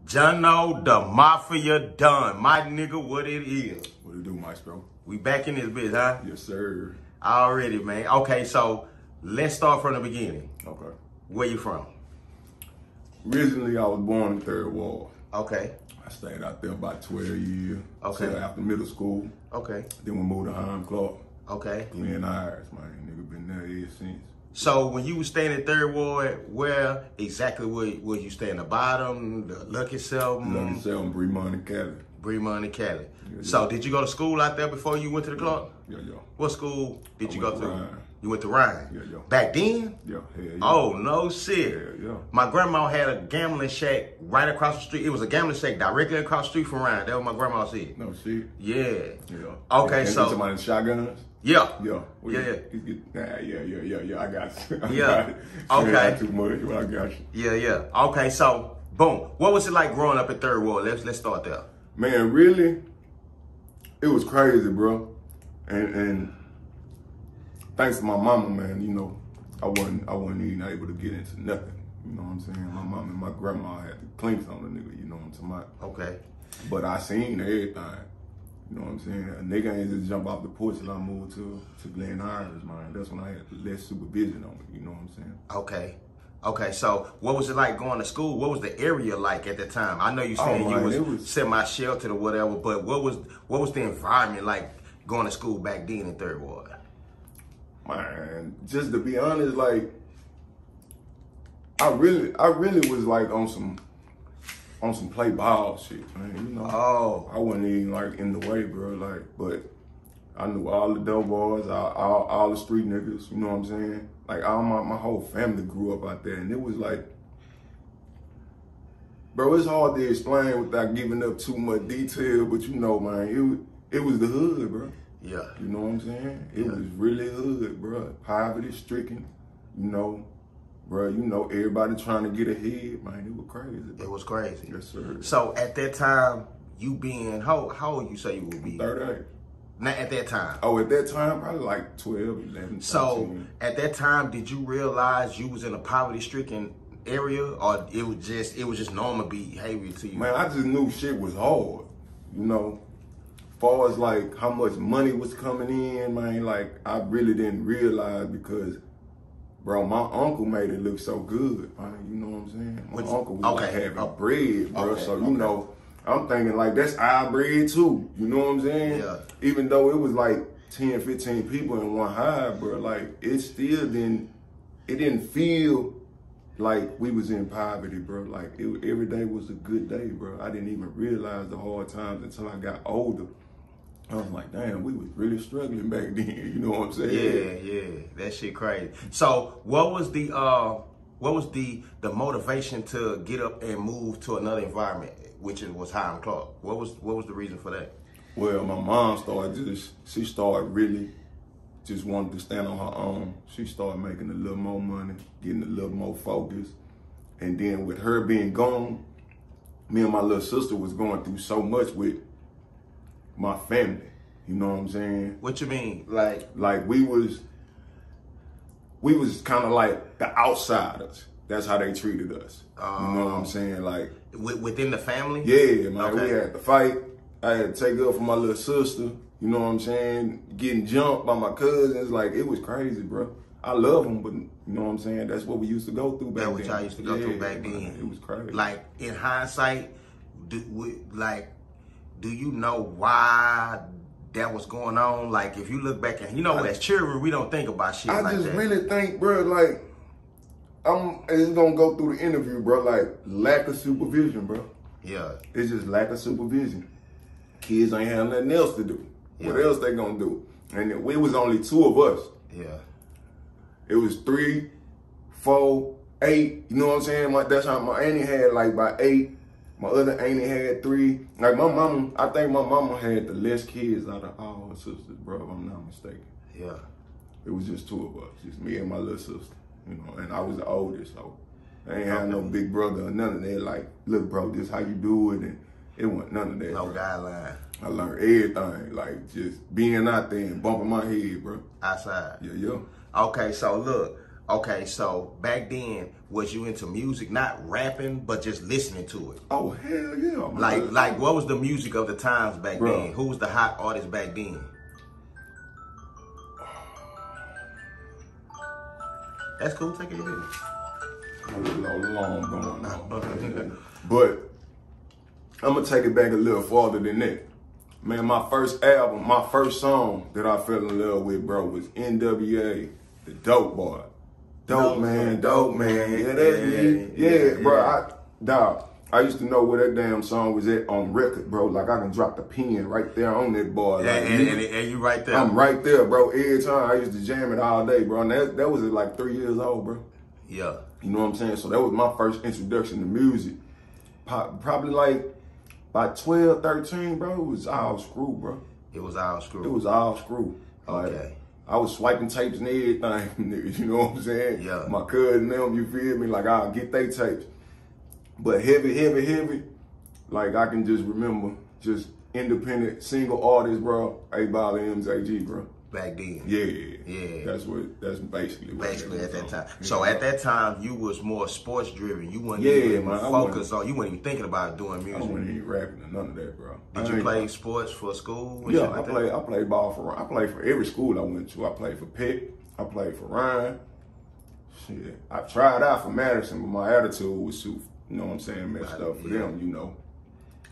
Jono, the Mafia Don. My nigga, what it is. What it do, Maestro? We back in this bitch, huh? Yes, sir. Already, man. Okay, so let's start from the beginning. Okay. Where you from? Originally, I was born in Third Ward. Okay. I stayed out there about 12 years. Okay. Till after middle school. Okay. Then we moved to Hiram Clark. Okay. Clean Irons, man. Nigga been there ever since. So when you was staying in Third Ward, where exactly was you staying? The bottom, the Lucky Seven? Lucky Seven, Bremont and Cali. Bremont and Cali. Yeah, so did you go to school out there before you went to the club? Yeah. What school did you go to? Ryan. You went to Ryan? Yeah. Back then? Yeah. Oh, no shit. Yeah. My grandma had a gambling shack right across the street. It was a gambling shack directly across the street from Ryan. That's what my grandma said. No shit. Yeah. Yeah. Okay, and so. somebody shotguns? Yeah. Yeah. Yeah. Yeah. I got you. Yeah. Okay. Too much, but I got you. Yeah. Okay, so boom. What was it like growing up in Third Ward? Let's start there. Man, really, it was crazy, bro. And thanks to my mama, man, you know, I wasn't even able to get into nothing. You know what I'm saying? My mom and my grandma had the clinks on the nigga, you know what I'm talking about? Okay. But I seen everything. You know what I'm saying? A nigga ain't just jump off the porch till I moved to Glen Irons, man. That's when I had less supervision on it, you know what I'm saying? Okay, so what was it like going to school? What was the area like at the time? I know you said you was semi-sheltered or whatever, but what was the environment like going to school back then in Third Ward? Man, just to be honest, like I really was like on some play ball shit, man. You know. Oh. I wasn't even like in the way, bro. Like, but I knew all the dope boys, all the street niggas. You know what I'm saying? Like, all my whole family grew up out there, and it was like, bro, it's hard to explain without giving up too much detail. But you know, man, it was the hood, bro. Yeah. You know what I'm saying? It was really hood, bro. Poverty stricken, you know. Bro, you know, everybody trying to get ahead, man. It was crazy, bro. It was crazy. Yes, sir. So at that time, you being, how old you say you would be? 38. Not at that time. Oh, at that time, probably like 12, 11, So 13. at that time, did you realize you was in a poverty-stricken area, or it was just normal behavior to you? Man, I just knew shit was hard, you know. Far as like how much money was coming in, man, like I really didn't realize because, bro, my uncle made it look so good, man. You know what I'm saying? My uncle was like having bread, bro. So you know, I'm thinking like that's our bread too. You know what I'm saying? Yeah. Even though it was like 10, 15 people in one hive, bro, like it still didn't feel like we was in poverty, bro. Like every day was a good day, bro. I didn't even realize the hard times until I got older. I was like, damn, we was really struggling back then. You know what I'm saying? Yeah. That shit crazy. So what was the motivation to get up and move to another environment, which was Hiram Clark? What was the reason for that? Well, my mom she started really just wanted to stand on her own. She started making a little more money, getting a little more focus. And then with her being gone, me and my little sister was going through so much with my family. You know what I'm saying? What you mean? Like we was kind of like the outsiders. That's how they treated us. You know what I'm saying? Like within the family? Yeah, man. We had to fight. I had to take up for my little sister. You know what I'm saying? Getting jumped by my cousins. Like, it was crazy, bro. I love them, but you know what I'm saying? That's what we used to go through back then. That's what y'all used to go through back then. It was crazy. Like, in hindsight, do you know why that was going on? Like, if you look back and, you know, as children, we don't think about shit like that. I just really think, bro, like, it's gonna go through the interview, bro, like, lack of supervision, bro. Yeah. It's just lack of supervision. Kids ain't have nothing else to do. Yeah. What else they gonna do? And it was only 2 of us. Yeah. It was 3, 4, 8. You know what I'm saying? That's how my auntie had like about 8. My other auntie had 3. Like my mama, I think my mama had the less kids out of all her sisters, bro, if I'm not mistaken. Yeah. It was just 2 of us, just me and my little sister. You know, and I was the oldest, so I ain't had no big brother or none of that. Like, look, bro, this how you do it, and it wasn't none of that. No bro. guideline. I learned everything, like just being out there and bumping my head, bro. Outside. Yeah. Okay, so look, Okay, so back then, was you into music, not rapping, but just listening to it? Oh, hell yeah. Man. Like what was the music of the times back then? Who was the hot artist back then? That's cool, take it easy. A little long going on. But I'm going to take it back a little farther than that. Man, my first album, my first song that I fell in love with, bro, was NWA, The Dope Boy. Dope man. Yeah, that's me. Yeah, bro. I used to know where that damn song was at on record, bro. Like, I can drop the pen right there on that boy. Yeah, like, and you right there. I'm right there, bro. Every time I used to jam it all day, bro. And that was at like 3 years old, bro. Yeah. You know what I'm saying? So that was my first introduction to music. Probably like by 12, 13, bro, it was all screw, bro. It was all screw. It was all screw. Okay. Like, I was swiping tapes and everything, you know what I'm saying? Yeah. My cousin, them, you feel me? Like, I'll get they tapes. But heavy, like, I can just remember just independent, single artists, bro. A-Ball and MJG, bro. Back then. Yeah. That's basically at that time. Yeah. So at that time, you was more sports driven. You wasn't focused on, you weren't even thinking about doing music. I wasn't even rapping or none of that, bro. Did you play sports for school? Yeah, I played ball I played for every school I went to. I played for Pitt. I played for Ryan. Shit. I tried out for Madison, but my attitude was too, you know what I'm saying, messed up for them, you know.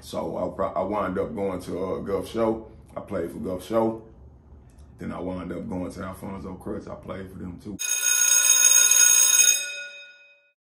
So I wound up going to Gulf Show. I played for Gulf Show. Then I wound up going to Alfonso Crutch. I played for them too.